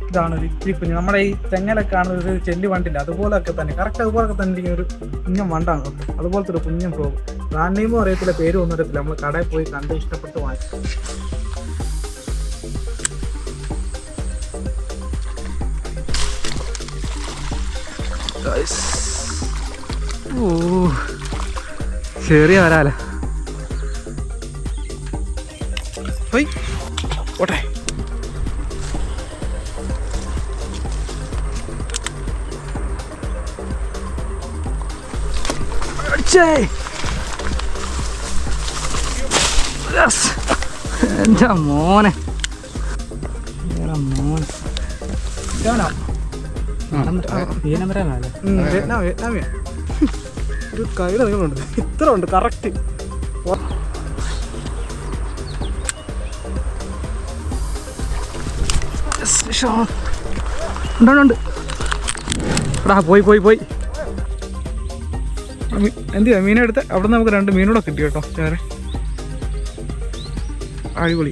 ഇതാണ് ഒരു ഇച്ചിരി കുഞ്ഞ്. നമ്മുടെ ഈ തെങ്ങലൊക്കെ കാണുന്ന ഒരു ചെല്ലി വണ്ടില്ല, അതുപോലൊക്കെ തന്നെ കറക്റ്റ് അതുപോലൊക്കെ തന്നെ ഇരിക്കുന്ന ഒരു കുഞ്ഞൻ വണ്ടാണ്. അതുപോലത്തെ ഒരു കുഞ്ഞൻ ഫ്രോഗ്. ബ്രാൻഡ് നെയിമും അറിയത്തില്ല, പേരും ഒന്നും അറിയത്തില്ല. നമ്മൾ കടയിൽ പോയി കണ്ട് ഇഷ്ടപ്പെട്ട് വാങ്ങി. ചെറിയ വരാല ഓട്ടെ. എൻ്റെ മോനെ മോനെ ഒരു കൈയുടെ നീളമുണ്ട്, ഇത്ര ഉണ്ട് കറക്റ്റ്. ഉണ്ട് എടാ, പോയി എന്ത് ചെയ്യാം, മീനെടുത്ത് അവിടെ നിന്ന് നമുക്ക് 2 മീനൂടെ കിട്ടി കേട്ടോ. ചേരെ അടിപൊളി.